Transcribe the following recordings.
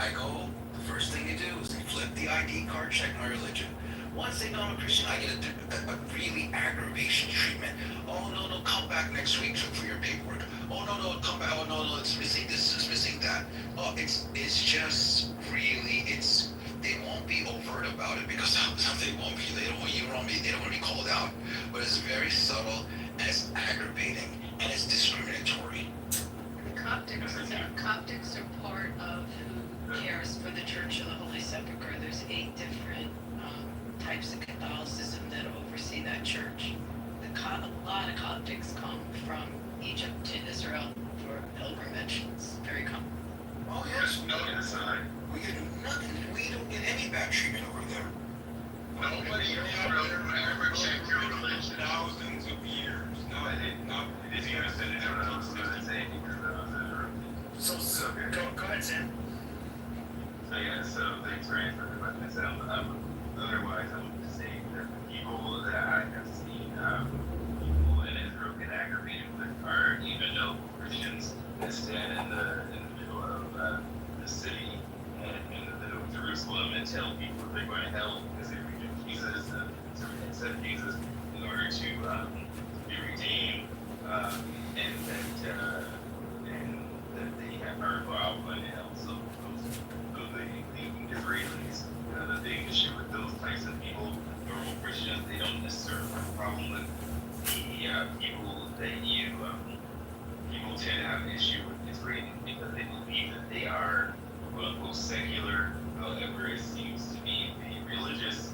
I go, the first thing they do is they flip the ID card, check my religion. Once they know I'm a Christian, I get a really aggravation treatment. Oh no, no, come back next week for your paperwork. Oh no, no, come back. Oh no, no, it's missing this, it's missing that. Oh, it's just really, they won't be overt about it because they won't be. They don't want you wrong. They don't want to be called out. But it's very subtle and it's aggravating and it's discriminatory. The Coptics are part of who cares for the Church of the Holy Sepulchre. There's 8 different types of Catholicism that oversee that church. A lot of Coptics come from Egypt to Israel for pilgrimage. It's very common. Oh yes, no, we get nothing. We don't get any bad treatment over there. Nobody ever checked your religion. Thousands of years. No, I didn't. No, if you understand it, I was going to say because I was interrupted. So go ahead, Sam. So yeah, so thanks for answering the question. Otherwise, I would just say that the people that I have seen, people in Israel get aggravated with are evangelical Christians that stand in the middle of the city and in the middle of Jerusalem and tell people they're going to hell because they reject Jesus and to accept Jesus in order to be redeemed, and that they are going to hell. So the Israelis, the big issue with those types of people, normal Christians, they don't necessarily have a problem with the people that people tend to have an issue with Israelis because they believe that they are quote unquote secular. However, it seems to be the religious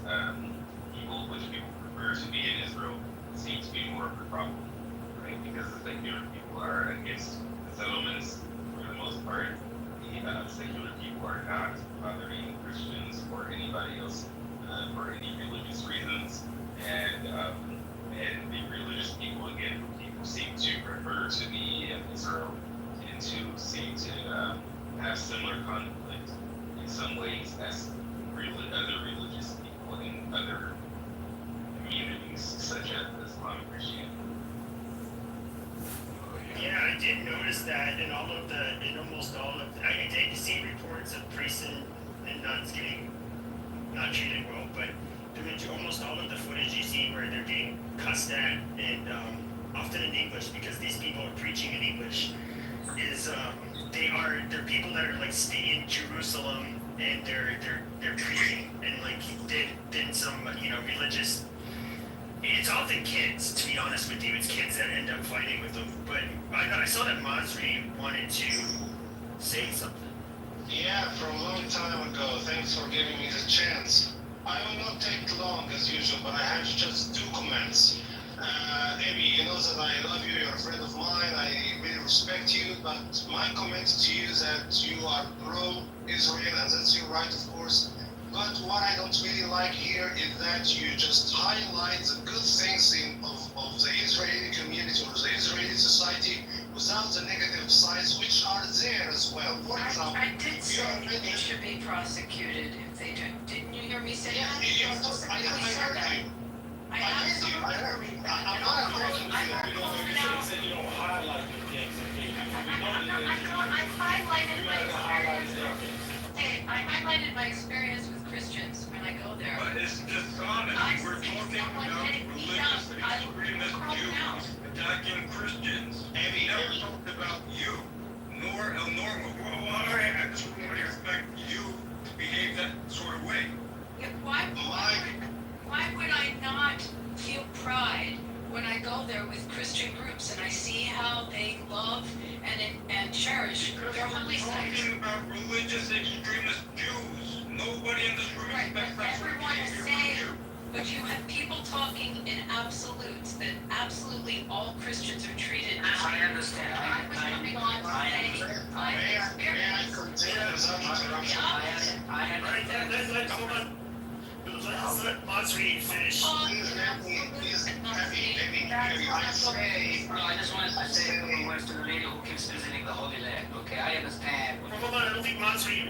people, which people prefer to be in Israel, seems to be more of a problem, right? Because the secular people are against the settlements for the most part. The secular people are not bothering Christians or anybody else for any religious reasons, and the religious people again, people seem to prefer to be in Israel and to seem to have similar conflict in some ways as other religious people in other communities such as Islam and Christianity. Yeah, I did notice that in almost all of, I did see reports of priests and nuns getting not treated well, but almost all of the footage you see where they're getting cussed at, and often in English because these people are preaching in English, is they're people that are like staying in Jerusalem and they're preaching and like did some religious. It's often kids, to be honest with you. It's kids that end up fighting with them. But I saw that Masri wanted to say something. Yeah, from a long time ago. Thanks for giving me the chance. I will not take long as usual, but I have just 2 comments. Abby, you know that I love you. You're a friend of mine. I really respect you. But my comment to you is that you are pro-Israel, and that's your right, of course. But what I don't really like here is that you just highlight the good things of the Israeli community or the Israeli society without the negative sides, which are there as well. For example, I did say that they should be prosecuted if they do. Didn't you hear me say that? I heard you. I absolutely heard. I'm not opposing to you. You don't highlight the things that I highlighted my experience. Hey, I highlighted my experience with Christians when I go there. But it's dishonest. We're talking about religious extremist Jews attacking Christians. And he never talked about you, nor El Norma. Well, I actually would expect you to behave that sort of way. Yeah, why would I not feel pride when I go there with Christian groups and I see how they love and cherish their holy sites? Talking about religious extremist Jews. Nobody in this room Right, but expects that sort of everyone is behavior saying, from you. but you have people talking in absolutes, that absolutely all Christians are treated the same. I understand. I was coming on to say, my experience Continue without interruption. Hold on. Let's let Masri finish. Please, Abby, I say. I just wanted to say a couple words to the lady who keeps visiting the Holy Land. Okay, I understand. Hold on, I don't think Masri,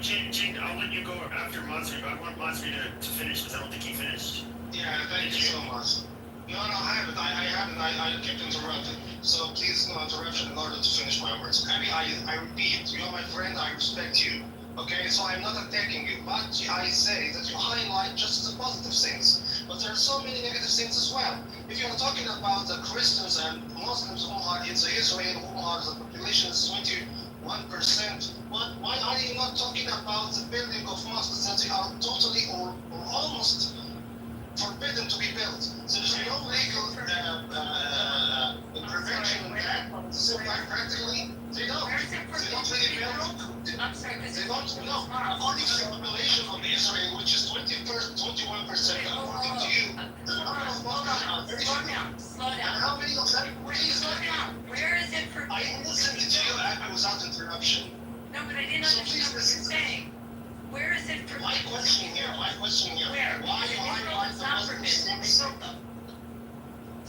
I'll let you go after Masri, but I want Masri to finish because I don't think he finished. Yeah, thank you so much. No, I haven't. I kept interrupted. So please, no interruption in order to finish my words. Abby, I repeat, you're my friend, I respect you. Okay, so I'm not attacking you, but I say that you highlight just the positive things. But there are so many negative things as well. If you're talking about the Christians and Muslims who are in the Israel, who are the population is 21%, why are you not talking about the building of mosques that they are totally or almost forbidden to be built? So there's no legal prevention in that. So practically, they don't. They don't really build. I'm sorry, because They don't know. According to the population of Israel, which is 21%, according to you, the number of Muslims are very slow few. down, slow And down. how many of them? Slow down. Where is it I forbidden? listened to you without interruption. No, but I didn't So understand please what you're listen. saying. Where is it forbidden? My question here. Where? Why you Israel highlight is the not Muslim forbidden. They things? built them.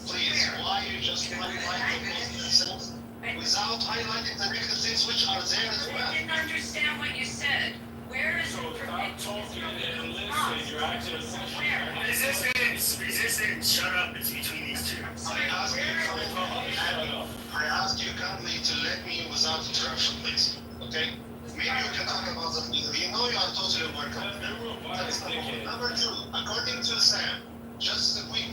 Please, why you just highlight the Muslim things without highlighting the negative things which are there as well? I didn't understand what you said. Where is So it stop forbidden? talking Israel and built listen. mosques. You're asking a question. Where? Resistance, shut up. It's between these two. I'm I sorry, ask you where? kindly, Shut up. I ask you kindly to let me without interruption, please. Okay? Maybe you can talk about that later. You know you are totally welcome. They're real That's violent, number one. dickhead. Number two, according to Sam, just a quick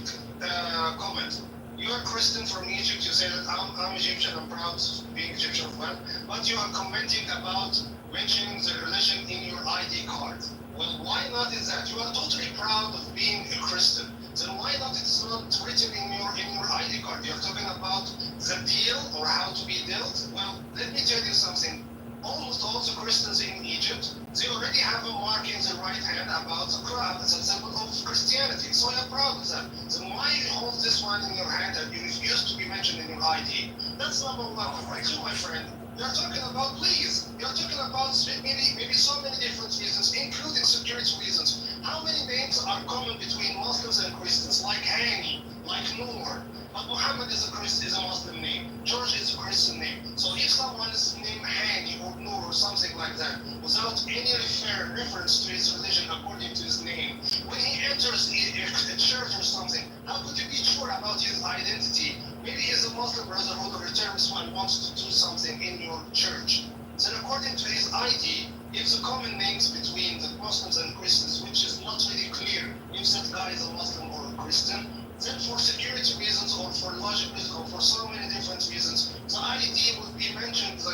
comment. You are Christian from Egypt. You say that I'm Egyptian. I'm proud of being Egyptian as well. But you are commenting about mentioning the religion in your ID card. Well, why not is that? You are totally proud of being a Christian. Then why not it's not written in your ID card? You're talking about the deal or how to be dealt? Well, let me tell you something. Almost all the Christians in Egypt, they already have a mark in the right hand about the cross, the symbol of Christianity. So you're proud of that. So why you hold this one in your hand that used to be mentioned in your ID? That's number one. Number two, my friend, you're talking about, please, you're talking about maybe so many different reasons, including security reasons. How many names are common between Muslims and Christians, like Hani, like Noor? But Muhammad is a Muslim name. George is a Christian name. So if someone is named Hani or Noor or something like that, without any reference to his religion according to his name, when he enters a church or something, how could you be sure about his identity? Maybe he's a Muslim brotherhood or a terrorist and wants to do something in your church. Then according to his ID, if the common names between the Muslims and Christians, which is not really clear if that guy is a Muslim or a Christian, then for security reasons or for logic reasons or for so many different reasons, the ID would be mentioned the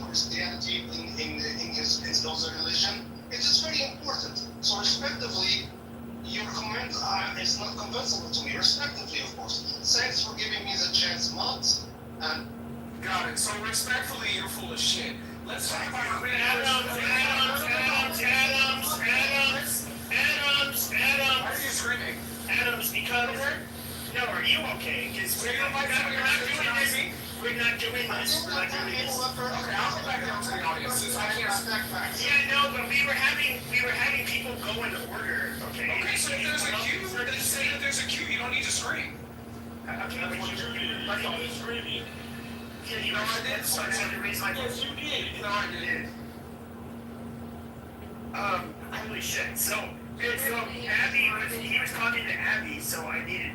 Christianity in his other religion. It is very important. So respectively, your comment is not convincing to me. Respectively, of course. Thanks for giving me the chance, Mott. And Got it. So respectfully, you're full of shit. Let's talk about Adams, Why are you screaming? Adams, because no, are you okay? Because we're not doing this. We're not doing this. We're not doing this. Okay, I'll go back down to the audience since I can't stack facts. Yeah, no, but we were having people go in order. Okay. Okay, so if there's a queue, just say that there's a queue. You don't need to scream. Okay, but What you did. You started screaming. yeah, you know, I did. So I had to raise my voice. Yes, you did. No, I didn't. Holy shit. So Abby he was talking to Abby, so I needed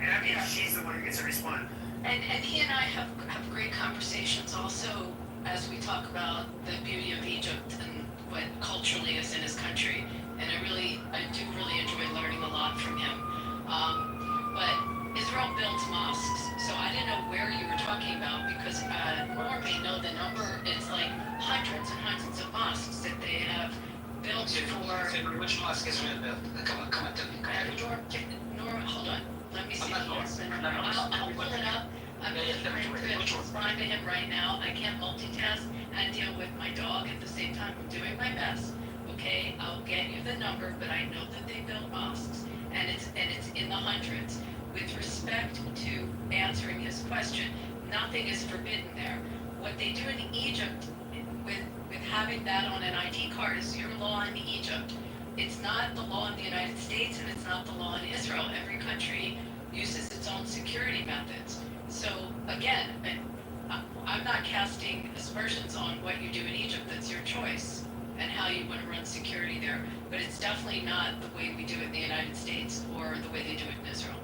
Abby. She's the one who gets to respond. And he and I have great conversations also as we talk about the beauty of Egypt and what culturally is in his country. And I do really enjoy learning a lot from him. But Israel builds mosques, so I didn't know where you were talking about because Noor may know the number. It's like hundreds and hundreds of mosques that they have built for. Which mosque is it built? Come on, tell me. Nora, hold on. Let me see. I'm not Nora. I'll pull it up. I'm going to respond to him right now. I can't multitask and deal with my dog at the same time. I'm doing my best. Okay, I'll get you the number, but I know that they build mosques, and it's in the hundreds. With respect to answering his question, nothing is forbidden there. What they do in Egypt with having that on an ID card is your law in Egypt. It's not the law in the United States, and it's not the law in Israel. Every country uses its own security methods. So again, I'm not casting aspersions on what you do in Egypt. That's your choice and how you want to run security there. But it's definitely not the way we do it in the United States or the way they do it in Israel.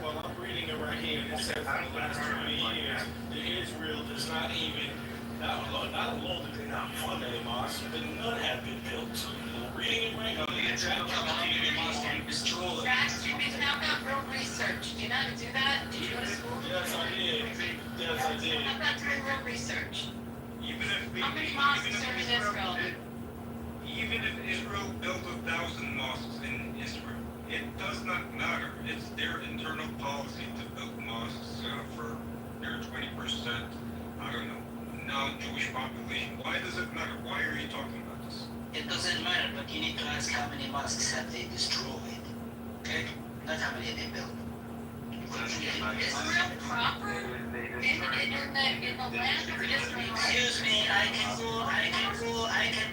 Well, I'm reading it right here. It says for the last 20 years, Israel does not even, not alone that they Funny mosque, but none have been built. I'm reading it right No, now. the internal community must be destroyed. Jax, you've been now about real research. Do you know how to do that? Did you go to school? Yes, I did. Yes, I did. How about doing real research? Even if How many mosques are in Israel? Even if Israel built 1,000 mosques in Israel, it does not matter. It's their internal policy to build mosques for their 20%, I don't know, non-Jewish population. Why does it matter? Why are you talking about this? It doesn't matter, but you need to ask how many mosques have they destroyed. Okay? Not how many they built. Israel proper? In the land of Israel? Excuse me, I can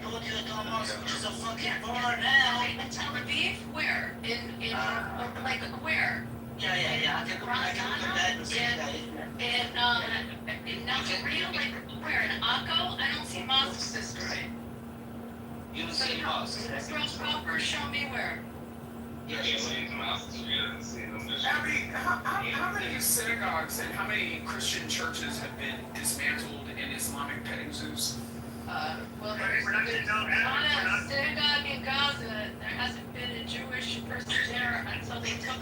put you to a mosque, which is a fucking bar now. In Tel Aviv? Where? Like where? Yeah, I can look at that and see that. In Nazarene? Like where? In Akko? I don't see mosques this way. You don't see mosques. Israel proper? Show me where. Yeah, You see the mosques, you didn't see them. Abby, how many synagogues and how many Christian churches have been dismantled in Islamic petting zoos? Well, We're not there's gonna know, not Adam, we're a not- synagogue in Gaza. There hasn't been a Jewish person there until they took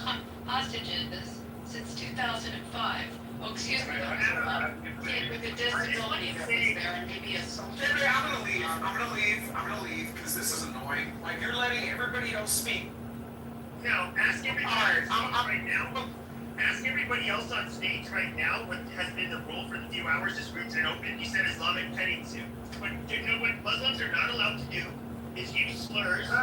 hostages since 2005. Oh, excuse me, there was a kid with a disability that was there and maybe a soldier. Baby, I'm gonna leave, because this is annoying. Like, you're letting everybody else speak. No, ask everybody Alright, on stage right now. Ask everybody else on stage right now what has been the rule for the few hours this room's been open. You said Islamic petting zoo. But you know what Muslims are not allowed to do is use slurs to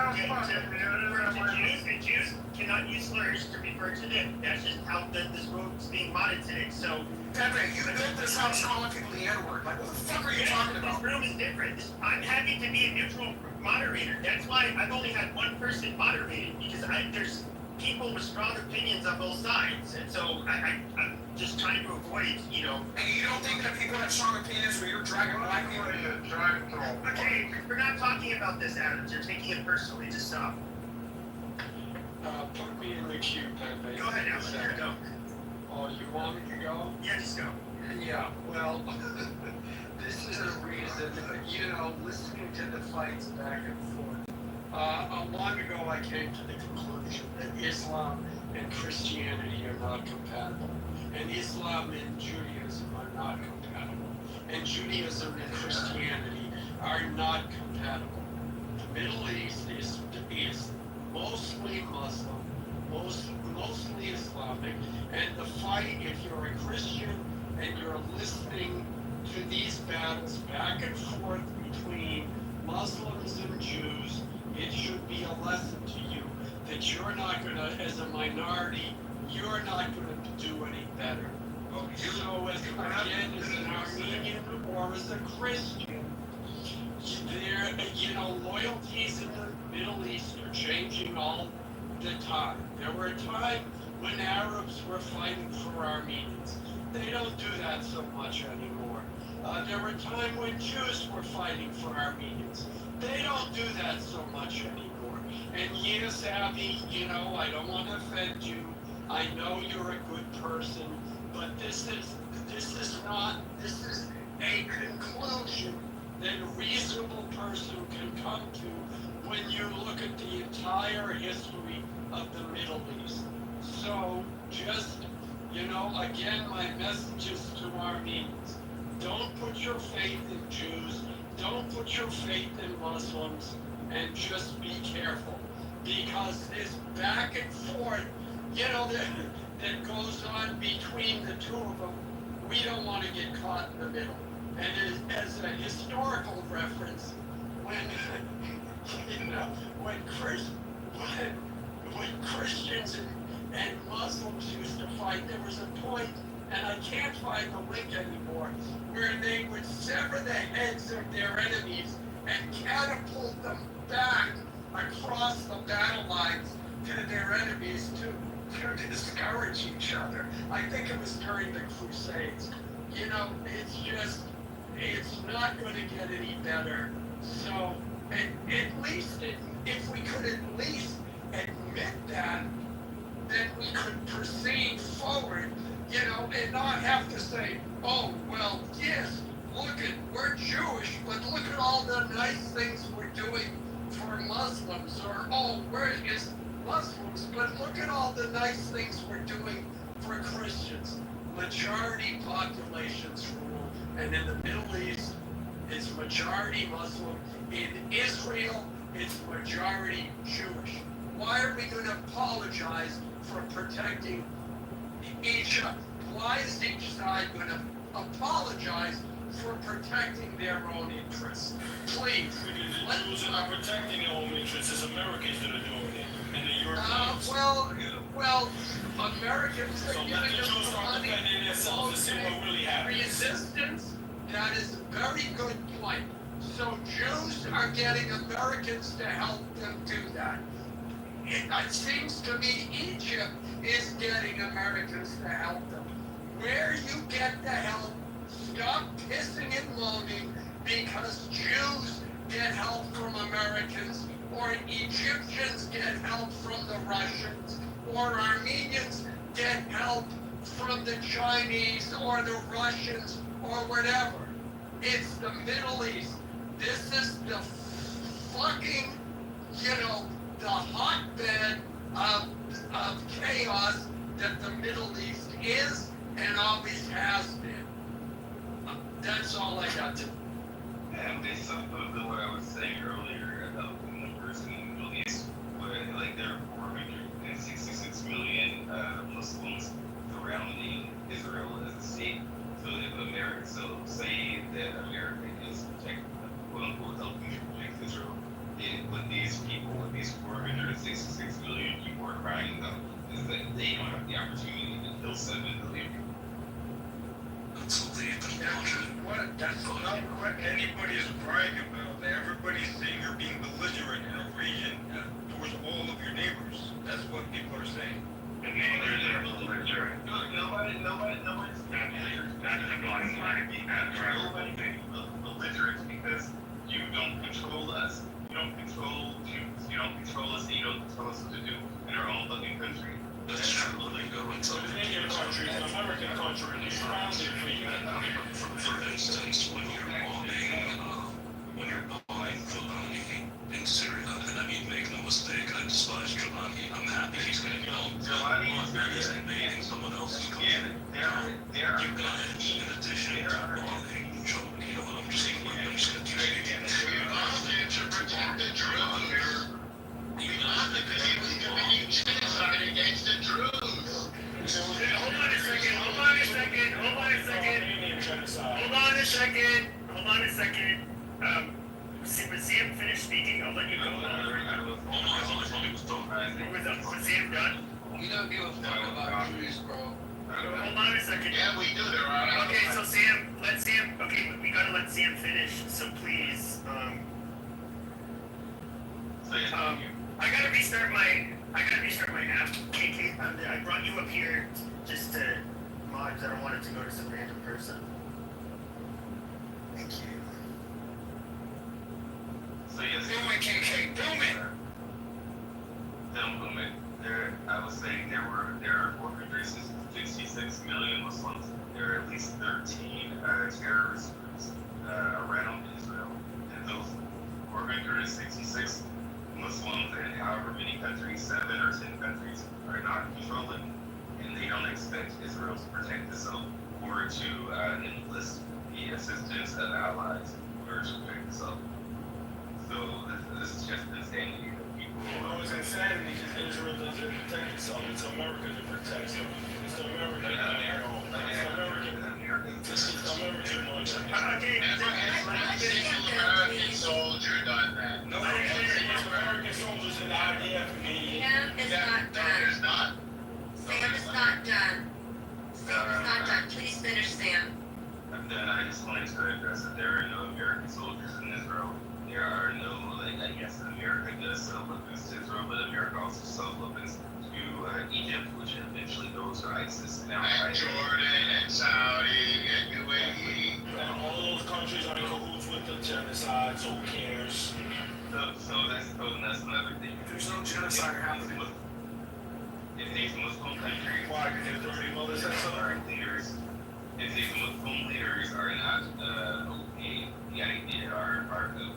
Jews, and Jews cannot use slurs to refer to them. That's just how this room's being modded today. So Pepe, you built this house calling people the N-word. Like, what the fuck are you talking this about? room is different. I'm happy to be a neutral moderator. That's why I've only had one person moderating, because there's people with strong opinions on both sides, and so I'm just trying to avoid, And you don't think that people have strong opinions where you're dragging black people? Okay, we're not talking about this, Adams. You're taking it personally. Just stop. Put me in the queue, Pepe. Go ahead, Alan. Here, go. Oh, you want me to go? Yeah, just go. Yeah, well, this is a reason, listening to the fights back and forth. Long ago I came to the conclusion that Islam and Christianity are not compatible. And Islam and Judaism are not compatible. And Judaism and Christianity are not compatible. The Middle East is mostly Muslim, mostly Islamic, and the fight, if you're a Christian and you're listening to these battles back and forth between Muslims and Jews, it should be a lesson to you that you're not going to, as a minority, you're not going to do any better. So as an Armenian or as a Christian, loyalties in the Middle East are changing all the time. There were a time when Arabs were fighting for Armenians. They don't do that so much anymore. There were a time when Jews were fighting for Armenians. They don't do that so much anymore. And yes, Abby, I don't want to offend you. I know you're a good person, but this is a conclusion that a reasonable person can come to when you look at the entire history of the Middle East. So just, again, my message is to Armenians. Don't put your faith in Jews. Don't put your faith in Muslims, and just be careful. Because this back and forth, that goes on between the two of them, we don't want to get caught in the middle. And as a historical reference, when Christians and Muslims used to fight, there was a point, and I can't find the link anymore, where they would sever the heads of their enemies and catapult them back across the battle lines to their enemies to discourage each other. I think it was during the Crusades. It's not going to get any better. So, at least if we could at least admit that, then we could proceed forward, and not have to say, oh, well, yes, we're Jewish, but look at all but look at all the nice things we're doing for Christians. Majority populations rule, and in the Middle East, it's majority Muslim. In Israel, it's majority Jewish. Why are we going to apologize for protecting Egypt? Why is each side going to apologize for protecting their own interests? Please. Because the Jews are not protecting their own interests. It's Americans that are doing it. And the Europeans. Well, Americans are So let giving the us Jews the start money. defending themselves and see what really happens. Resistance, that is a very good point. So Jews are getting Americans to help them do that. It seems to me Egypt is getting Americans to help them. Where you get the help, stop pissing and moaning because Jews get help from Americans, or Egyptians get help from the Russians, or Armenians get help from the Chinese or the Russians or whatever. It's the Middle East. This is the fucking, the hotbed of chaos that the Middle East is and always has been. That's all I got to. And based off of what I was saying earlier about the numbers in the Middle East, like there are 466 million Muslims surrounding Israel as a state. So if America, say that America is protecting, quote unquote, helping to protect Israel, what these people, what these 466 million people are crying about is that they don't have the opportunity to kill 7 million people. That's not what anybody is bragging about. Everybody's saying you're being belligerent in a region towards all of your neighbors. That's what people are saying. And neighbors are belligerent. Nobody's belligerent because you don't control us. You don't control Jews. You don't control us, and you don't control us what to do in our own fucking country. That's true. So the neighbor country is an American country. You surround it for you. For instance, when you're bombing Giuliani in Syria, and I mean, make no mistake, I despise Giuliani. I'm happy he's going to go. He's invading someone else's country. You guys, in addition to bombing, I'm just going to We wanted to protect the Druze. We wanted because he was committing genocide against the Druze. Hold on a second. Was Sam finished speaking? I'll let you go. Was Sam done? We don't give a fuck about Jews, bro. Hold on a second. Yeah, we do. There are. Okay, so we gotta let Sam finish, so please, I gotta restart my app. KK, I brought you up here just to mod, 'cause I don't want it to go to some random person. Thank you. So yes, Boom it, KK, boom it. Don't boom it. I was saying there are 466 million Muslims. There are at least 13 terrorist groups around Israel, and those 466 Muslims in however many countries, 7 or 10 countries, are not controlling, and they don't expect Israel to protect itself or to enlist the assistance of allies in order to protect itself. So this is just insanity that people. No, it's insanity because Israel doesn't protect itself. It's America that protects them. It's the American It's the American one. Every single American soldier done that. No, it's American soldiers in the IDF. Sam is not No, done. it's not. Sam is not done. Sam is not done. Please finish, Sam. And then I just wanted to address that there are no American soldiers in Israel. There are no, I guess America does sell weapons to Israel, but America also sells weapons to Egypt, which eventually goes to ISIS. Now, And Jordan and Saudi and UAE. And all those countries are in cahoots with the genocide, so who cares? So that's another thing. There's no genocide happening. If these Muslim countries, Why? Because the dirty mothers have some. leaders, if these Muslim leaders are not okay, the idea are part of the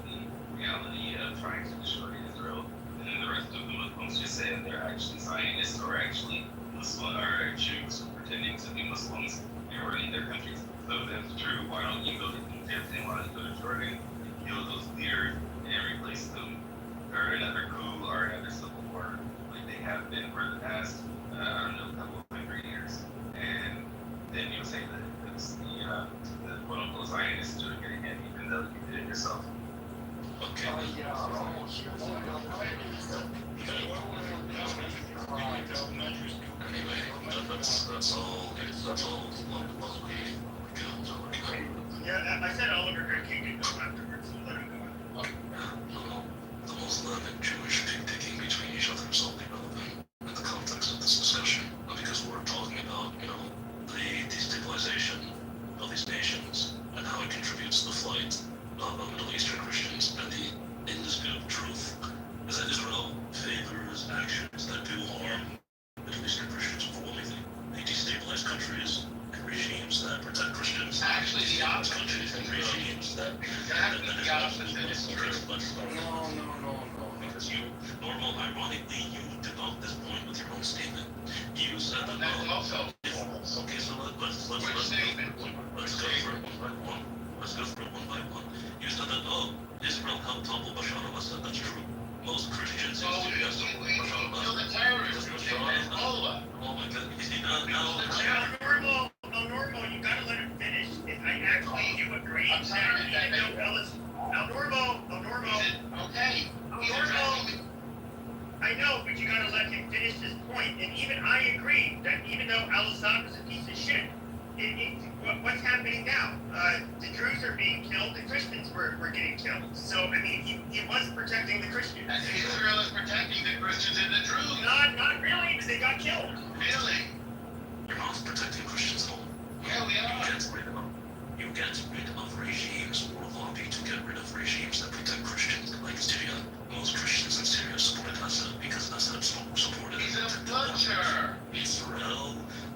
reality of trying to destroy Israel, and the rest of the Muslims just saying they're actually Zionists or actually Muslim or Jews pretending to be Muslims and running their countries. So if that's true, why don't you go to Egypt and why don't you go to Jordan, kill those leaders and replace them, or another coup or another civil war like they have been for the past, I don't know, couple of 100 years. And then you'll say that it's the quote unquote Zionists doing it again, even though you did it yourself. Okay. Anyway, that's all what we get into. Yeah, I said Oliver King could go afterwards, so let him go. The Muslim and Jewish picking between each other is only relevant in the context of this discussion, because we're talking about, the destabilization of these nations and how it contributes to the flight of Middle Eastern Christians. And the indisputable truth is that Israel favors actions that do harm Middle Eastern Christians overwhelmingly. They destabilize countries and regimes that protect Christians. Actually, the opposite. Countries and regimes that Exactly the opposite is true. No. Because normal, ironically, you debunk this point with your own statement. You said that. That's also Okay, so let's go for it one by one. Let's go for it one by one. You said that, Israel helped topple Bashar al-Assad. That's true. Most Christians in Syria support Bashar al-Assad. Oh my God. You see, now Normal, you gotta let him finish. If I actually do agree, I'm sorry, Normal. okay. Normal. I know, but you gotta let him finish his point. And even I agree that even though Al-Assad was a piece of shit, what's happening now? The Druze are being killed, the Christians were getting killed. So, I mean, he was protecting the Christians. And Israel is protecting the Christians and the Druze. Not really, because they got killed. Really? you're not protecting Christians at all. Yeah, we are. You get rid of regimes or lobby to get rid of regimes that protect Christians, like Syria. Most Christians in Syria supported Assad because Assad supported. He's a butcher.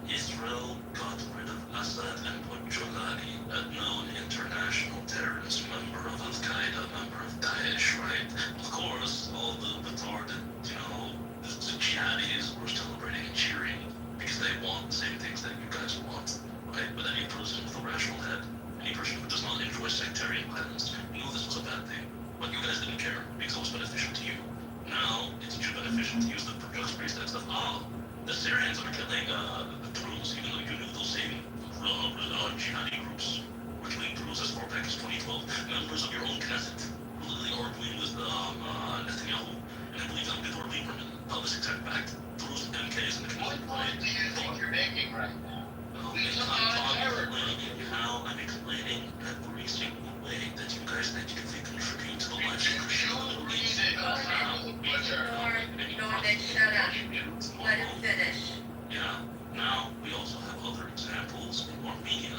Israel got rid of Assad and put Jolani, a known international terrorist member of Al Qaeda, member of Daesh, right? Of course, all the retarded, the jihadis were celebrating and cheering because they want the same things that you guys want, right? But any person with a rational head, any person who does not enjoy sectarian violence, knew this was a bad thing. But you guys didn't care because it was beneficial to you. Now, it's too beneficial to use the just pretext of, the Syrians are killing the Druze, even though you knew those same jihadi groups were killing Druze as far back as 2012. Members of your own Knesset were literally arguing with Netanyahu, and I believe that Kitover Lieberman, this exact fact. Druze MKs in the What point do you think you're making right now? I'm explaining every single way that you guys negatively contribute to the lives of Christians in the Middle East. Norman, shut up. Let him finish. Yeah. Now we also have other examples in Armenia.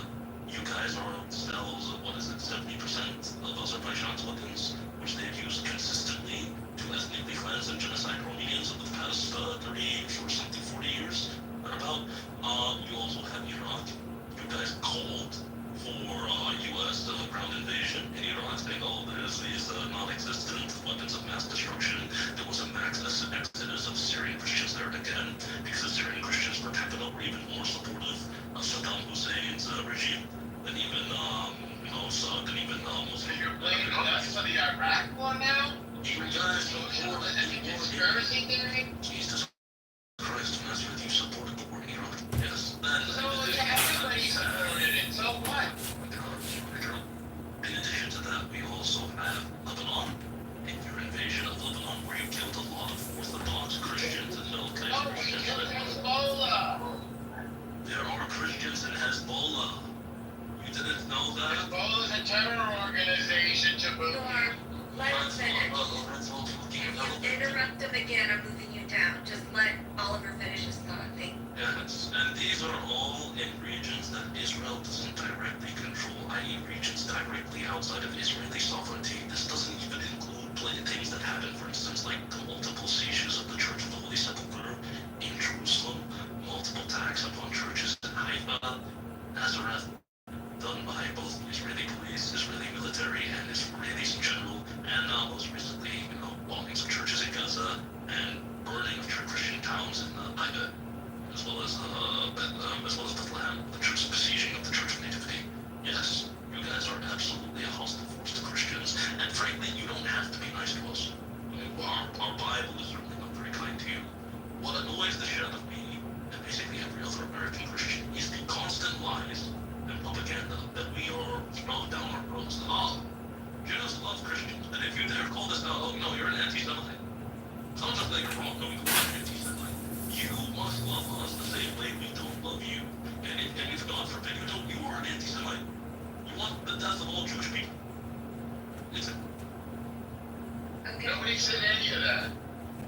You guys are sells 70% of Azerbaijan's weapons, which they've used consistently to ethnically cleanse and genocide Armenians over the past 30 or something 40 years. About you also have Iraq. You guys called for U.S. Ground invasion in Iraq, saying, there's these non-existent weapons of mass destruction. There was a mass exodus of Syrian Christians there again, because the Syrian Christians per capita were even more supportive of Saddam Hussein's regime than even Muslim. So you're blaming us for the Iraq war now? You Is guys this a conspiracy theory? Jesus Christ, Nazareth, you supported the war in Iraq. Yes. So everybody supported it. So what? In addition to that, we also have Lebanon. In your invasion of Lebanon, where you killed a lot of Orthodox Christians and militant Oh, we Christians. killed Hezbollah. There are Christians in Hezbollah. You didn't know that? Hezbollah is a terror organization to boot. Norm, let him finish. If you interrupt him again, I'm moving you down. Just let Oliver finish his thought. Thank you. Yes, and these are all in regions that Israel doesn't directly control, i.e. regions directly outside of Israeli sovereignty. This doesn't even include things that happen, for instance, like the multiple sieges of the Church of the Holy Sepulchre in Jerusalem, multiple attacks upon churches in Haifa, Nazareth, done by both Israeli police, Israeli military, and Israelis in general, and most recently, bombings of churches in Gaza, not that you're wrong. No, you are anti-Semite. You must love us the same way we don't love you. And if God forbid you don't, you are an anti-Semite. You want the death of all Jewish people. It's Okay. Nobody said any of that.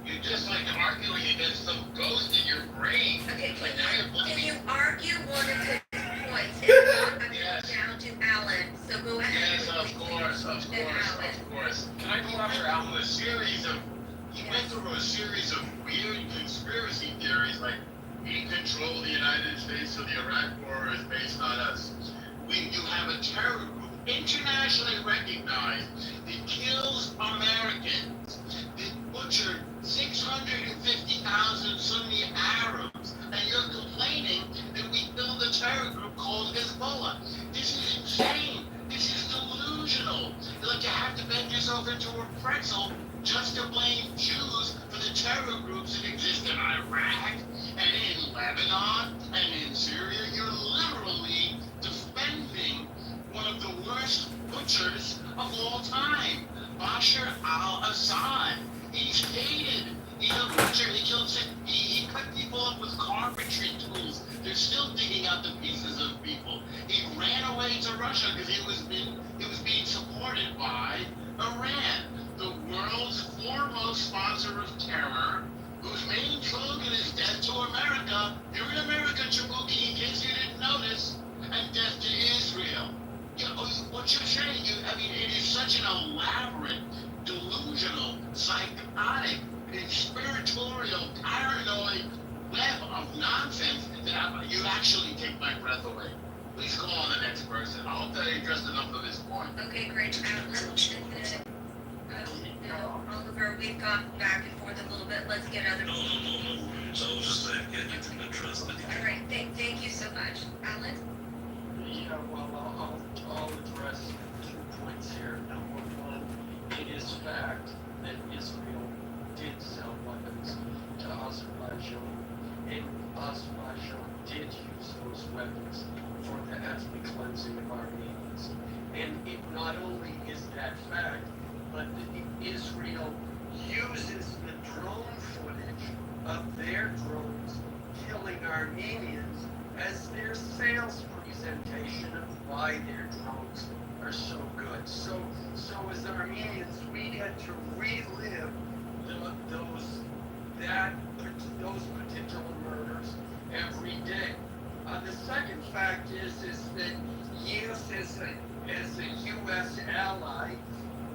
You're just like arguing against some ghost in your brain. Okay, Like now you're can blaming. you argue one of the points? If not, I'm Yes. going down to Alan, so go ahead. Yes, of course. Can I go after He Alan? went through a series of weird conspiracy theories, like we control the United States, so the Iraq War is based on us. You have a terror group, internationally recognized, that kills Americans, that butchered 650,000 Sunni Arabs, and you're complaining that we build a terror group called Hezbollah. This is insane. This is delusional. Like you have to bend yourself into a pretzel just to blame Jews for the terror groups that exist in Iraq and in Lebanon and in Syria. You're literally defending one of the worst butchers of all time, Bashar al-Assad. He's hated. He's a butcher. He cut people up with carpentry tools. They're still digging out the pieces of people. He ran away to Russia because he was being supported by Iran, the world's foremost sponsor of terror, whose main slogan is death to America. You're in America, Jabuki, in case you didn't notice, and death to Israel. What you're saying, it is such an elaborate, delusional, psychotic, conspiratorial, paranoid web of nonsense that you actually take my breath away. Please call on the next person. I hope that I addressed enough of this point. Okay, great. Oliver, we've gone back and forth a little bit. Let's get other no people. worries. I was just saying, yeah, you can address it. All right, thank you so much. Alan? Yeah, well, I'll address 2 points here. Number one, it is fact that Israel did sell weapons to Azerbaijan, and Azerbaijan did use those weapons for the ethnic cleansing of Armenians. And it not only is that fact, but Israel uses the drone footage of their drones killing Armenians as their sales presentation of why their drones are so good. So as Armenians, we get to relive those particular murders every day. The second fact is that yes, as a U.S. ally,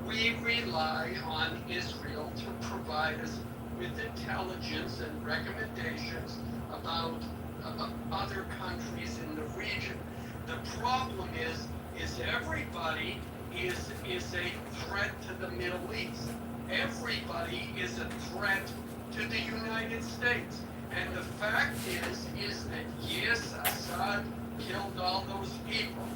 we rely on Israel to provide us with intelligence and recommendations about other countries in the region. The problem is everybody is a threat to the Middle East. Everybody is a threat to the United States. And the fact is that yes, Assad killed all those people.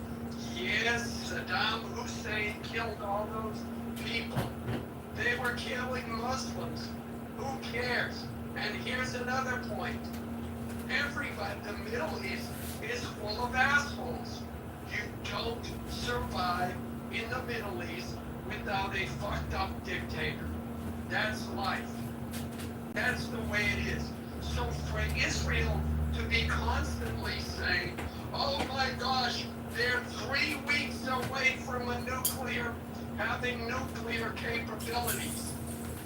Yes, Saddam Hussein killed all those people. They were killing Muslims. Who cares? And here's another point. Everybody, the Middle East is full of assholes. You don't survive in the Middle East without a fucked up dictator. That's life. That's the way it is. So for Israel to be constantly saying, oh my gosh, they're 3 weeks away from having nuclear capabilities,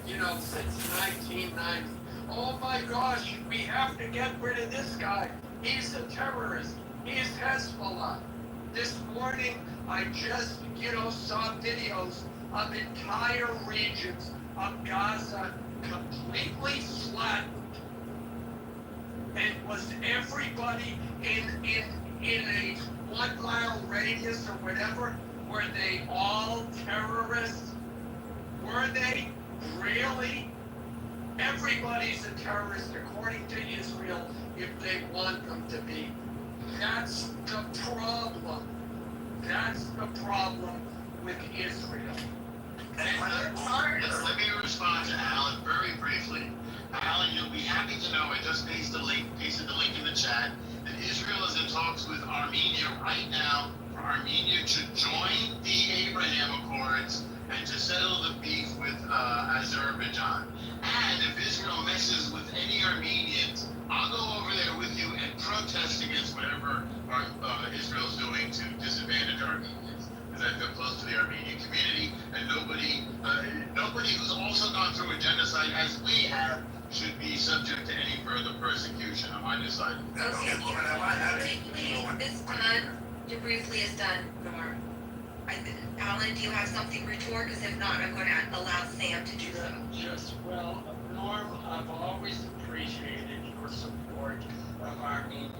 since 1990. Oh my gosh, we have to get rid of this guy. He's a terrorist. He's Hezbollah. This morning, I just, saw videos of entire regions of Gaza completely flattened. And was everybody in a 1 mile radius or whatever, were they all terrorists? Were they? Really? Everybody's a terrorist according to Israel if they want them to be. That's the problem. That's the problem with Israel. Let me respond to Alan very briefly. Alan, you'll be happy to know I just pasted the link in the chat that Israel is in talks with Armenia right now for Armenia to join the Abraham Accords and to settle the beef with Azerbaijan. And if Israel differences with any Armenians, I'll go over there with you and protest against whatever Israel's doing to disadvantage Armenians. Because I feel close to the Armenian community, and nobody who's also gone through a genocide as we have should be subject to any further persecution. I'm on your side. Okay, briefly is done. Your briefly is done, Norm. Alan, do you have something to retort? Because if not, I'm going to allow Sam to do so. Just, well, Norm, I've always appreciated your support of Armenia.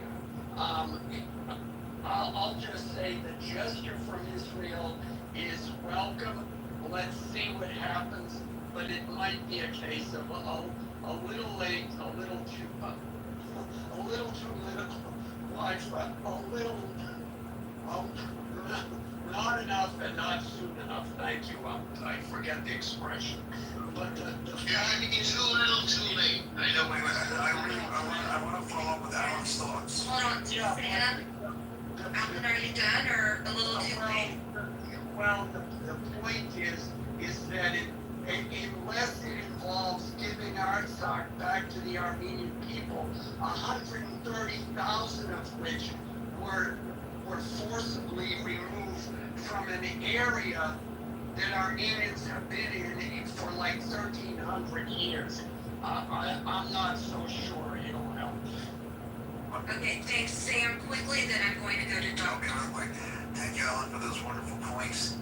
I'll just say the gesture from Israel is welcome. Let's see what happens, but it might be a case of a little late, a little too little, not enough and not soon enough. Thank you. I forget the expression, but It's too little, too late. I know. Wait. I want to follow up with Alan's thoughts. Hold on, Sam. Alan, are you done or a little too late? Well, the point is that unless it involves giving Artsakh back to the Armenian people, 130,000 of which were forcibly removed from an area that Armenians have been in for like 1,300 years. I'm not so sure it'll help. Okay, thanks, Sam. Quickly, then I'm going to go to Dr. Thank you, Alan, for those wonderful points.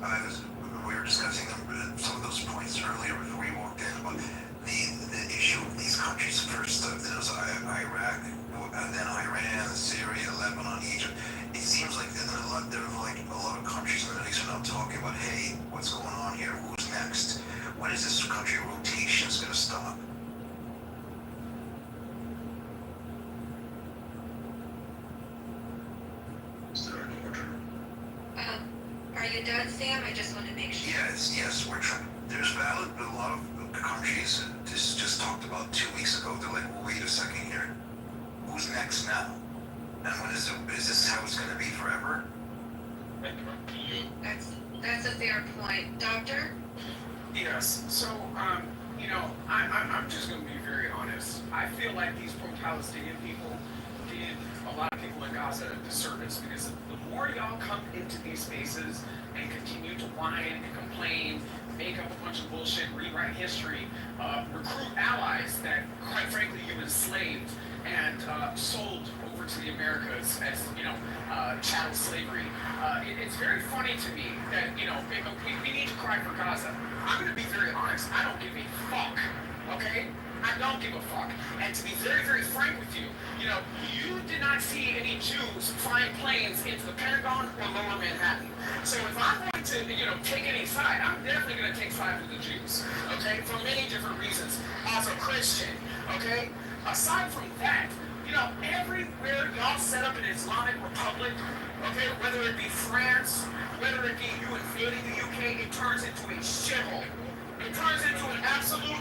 We were discussing some of those points earlier before you walked in about the issue of these countries. First, there was Iraq, and then Iran, Syria, Lebanon, Egypt. It seems like there are a lot of countries in the Middle East are now talking about, hey, what's going on here? Who's next? When is this country rotation going to stop? Is there an order? Are you done, Sam? I just want to make sure. Yes, we're trying. There's valid, but a lot of countries, this just talked about 2 weeks ago, they're like, well, wait a second here. Who's next now? And when is this how it's going to be forever? That's a fair point. Doctor? Yes. So, I'm just going to be very honest. I feel like these pro-Palestinian people did a lot of people in Gaza a disservice, because the more y'all come into these spaces and continue to whine and complain, make up a bunch of bullshit, rewrite history, recruit allies that, quite frankly, you've enslaved and sold over to the Americas as, chattel slavery. It's very funny to me that, we need to cry for Gaza. I'm going to be very honest. I don't give a fuck, okay? I don't give a fuck. And to be very, very frank with you, you did not see any Jews flying planes into the Pentagon or Lower Manhattan. So if I'm going to, take any side, I'm definitely going to take sides with the Jews, okay? For many different reasons. As a Christian, okay? Aside from that, everywhere y'all set up an Islamic republic, okay, whether it be France, whether it be you invading the UK, it turns into a shithole. It turns into an absolute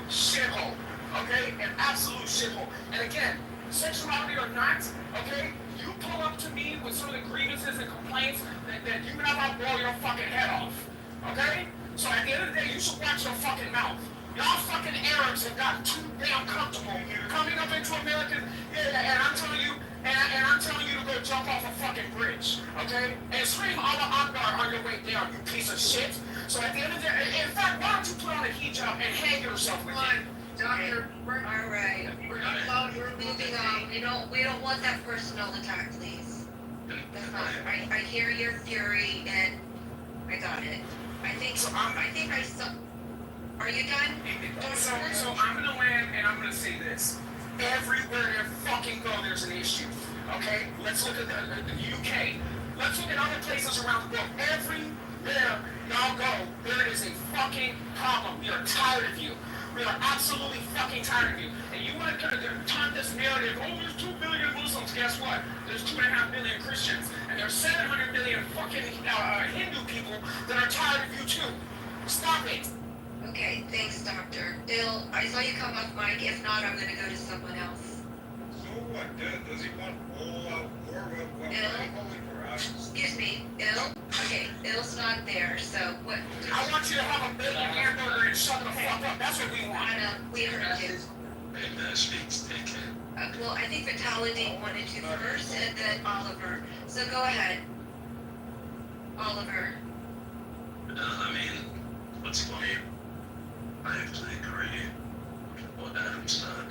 shithole, okay? An absolute shithole. And again, sexuality or not, okay, you pull up to me with some of the grievances and complaints that you and I'll blow your fucking head off, okay? So at the end of the day, you should watch your fucking mouth. Y'all fucking Arabs have gotten too damn comfortable coming up into America, and I'm telling you, and I'm telling you to go jump off a fucking bridge, okay? And scream Allah Akbar on your way down, you piece of shit. So at the end of the day, in fact, why don't you put on a hijab and hang yourself with it? Doctor, all right. We're moving on. We don't want that personal attack, please. That's fine. I hear your fury, and I got it. I saw. Are you done? So I'm gonna land and I'm gonna say this. Everywhere you fucking go, there's an issue. Okay? Let's look at the UK. Let's look at other places around the world. Everywhere y'all go, there is a fucking problem. We are tired of you. We are absolutely fucking tired of you. And you want to turn this narrative, there's 2 billion Muslims. Guess what? There's 2.5 billion Christians. And there's 700 million fucking Hindu people that are tired of you too. Stop it. Okay, thanks, Doctor. Bill, I saw you come off mic. If not, I'm going to go to someone else. So what? Does he want all-out war? What are you calling for? Excuse me, ill? Okay, ill's not there, so what? I want you to have a bacon hamburger and shut the fuck up. That's what we want. I know, we heard you. Well, I think Vitality wanted to first, and then Oliver. So go ahead. Oliver. I mean, what's funny, I actually agree with what Adam said.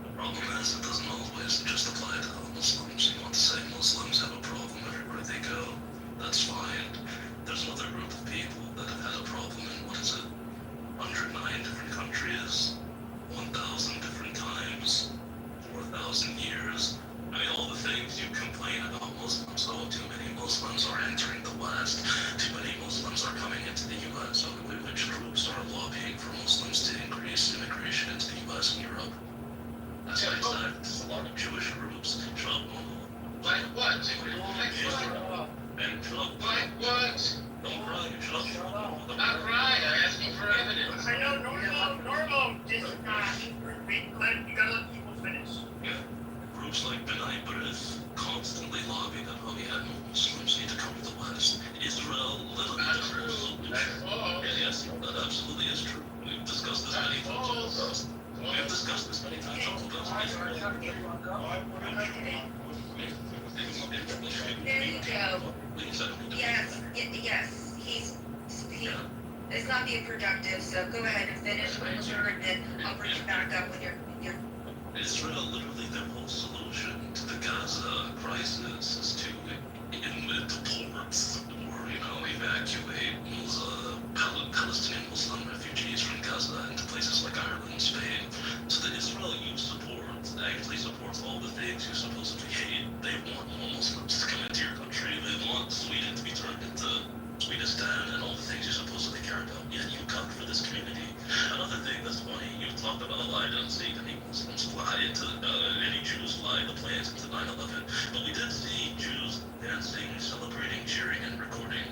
The problem is it doesn't always just apply to Muslims. You want to say Muslims have a problem everywhere they go. That's fine. There's another group of people that have had a problem in, 109 different countries, 1,000 different times, 4,000 years. I mean, all the things you complain about Muslims. Oh, too many Muslims are entering the West. Too many Muslims are coming into the U.S. So which groups are lobbying for Muslims to increase immigration into the U.S. and Europe? That's exact. There's a lot of Jewish groups. Trump, Like what? Israel, and Trump. Like what? Don't cry. Shut up. I'm not crying. I'm asking for evidence. I know normal, just not. You gotta let people finish. Yeah. Groups like B'nai B'rith constantly lobby that, oh yeah, Muslims need to come to the West. Israel, little bit of That's false. Yeah, yes, that absolutely is true. We've discussed this many times. We've discussed this many times. There you go. Yes, yes, he, it's not being productive, so go ahead and finish, Oliver, and then I'll bring you back up when you're. Israel, literally their whole solution to the Gaza crisis is to deport or, evacuate Palestinian Muslim refugees from Gaza into places like Ireland and Spain. So the Israel you support actually supports all the things you supposedly hate. They want more Muslims to come into your country. They want Sweden to be turned into Swedistan and all the things you supposedly care about. Yet you come for this community. Another thing that's funny, you talked about I don't see any Muslims fly into, any Jews fly the planes into 9/11, but we did see Jews dancing, celebrating, cheering, and recording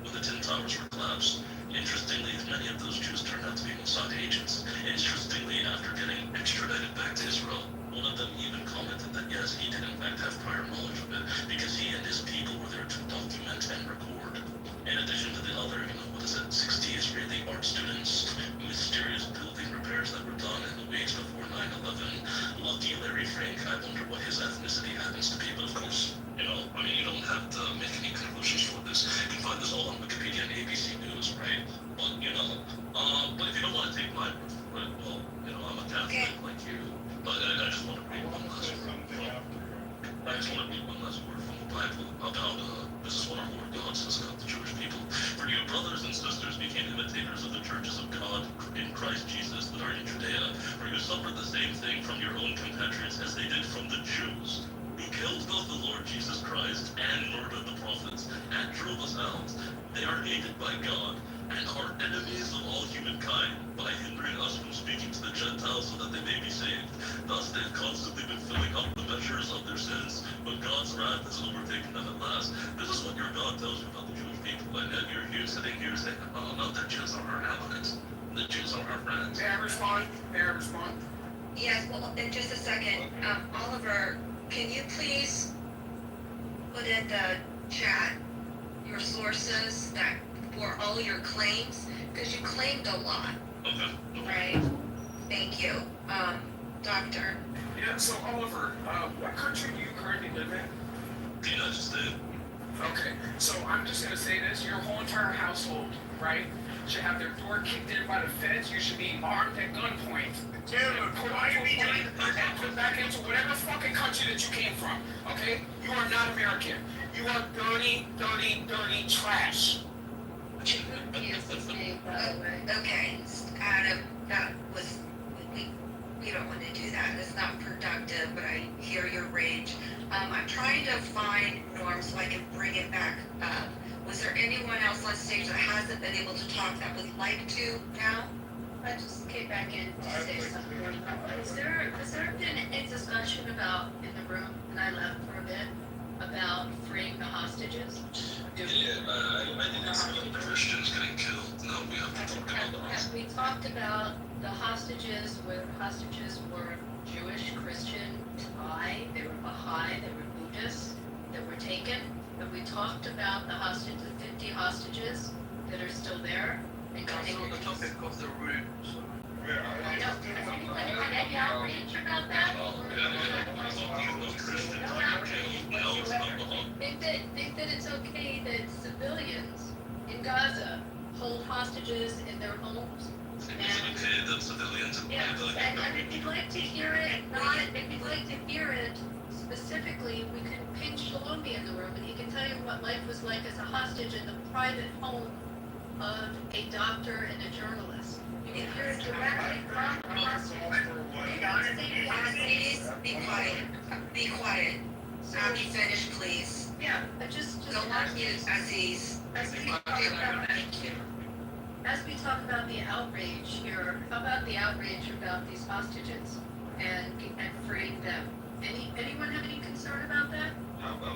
when the Twin Towers were collapsed. Interestingly, many of those Jews turned out to be Mossad agents. Interestingly, after getting extradited back to Israel, one of them even commented that yes, he did in fact have prior knowledge of it, because he and his people were there to document and record. In addition to the other, 60 Israeli art students, mysterious building repairs that were done in the weeks before 9/11. Lucky Larry Frank, I wonder what his ethnicity happens to be, but of course, you don't have to make any conclusions for this. You can find this all on Wikipedia and ABC News, right? But, but if you don't want to take my word for it, well, I'm a Catholic like you, but I just want to read one last word from the Bible about, this is what our Lord God says about the Jewish people. For you, brothers and sisters, became imitators of the churches of God in Christ Jesus that are in Judea, for you suffered the same thing from your own compatriots as they did from the Jews, who killed both the Lord Jesus Christ and murdered the prophets and drove us out. They are hated by God and are enemies of all humankind by hindering us from speaking to the Gentiles so that they may be saved. Thus they've constantly been filling up the measures of their sins, but God's wrath has overtaken them at last. This is what your God tells you about the Jewish people, and yet you're here sitting here saying, oh no, the Jews are our allies. The Jews are our friends. May I respond? Yes, well, in just a second, Oliver, can you please put in the chat your sources for all your claims? Because you claimed a lot. Okay. Right? Thank you. Doctor. Yeah, so Oliver, what country do you currently live in? The United States. Okay, so I'm just gonna say this, your whole entire household, right, should have their door kicked in by the feds, you should be armed at gunpoint. Dude, why are you doing And put back into whatever fucking country that you came from, okay? You are not American. You are dirty, dirty, dirty trash. Okay, Adam, that was, we don't want to do that. It's not productive, but I hear your rage. I'm trying to find Norm so I can bring it back up. Was there anyone else on stage that hasn't been able to talk that would like to now? I just came back in to say something. Has there been a discussion about, in the room, and I left for a bit, about freeing the hostages? Yeah, I didn't see the Christians getting killed. No, we have to talk about the hostages. we talked about the hostages were Jewish, Christian, Thai, they were Baha'i, they were Buddhists that were taken. And we talked about the 50 hostages that are still there. And That's not the topic of the room. So. I know. Has anyone had any outrage about that? Think that it's okay that civilians in Gaza hold hostages in their homes? Is it okay that civilians in Yes, and if you'd like to hear it, specifically, we can ping Shalomi in the room, and he can tell you what life was like as a hostage in the private home of a doctor and a journalist. You can hear it directly from the hospital. Please be quiet. Be quiet. Let me finish, please. Yeah, just Go on mute, Aziz. As we talk about the outrage here, how about the outrage about these hostages and freeing them? Anyone have any concern about that?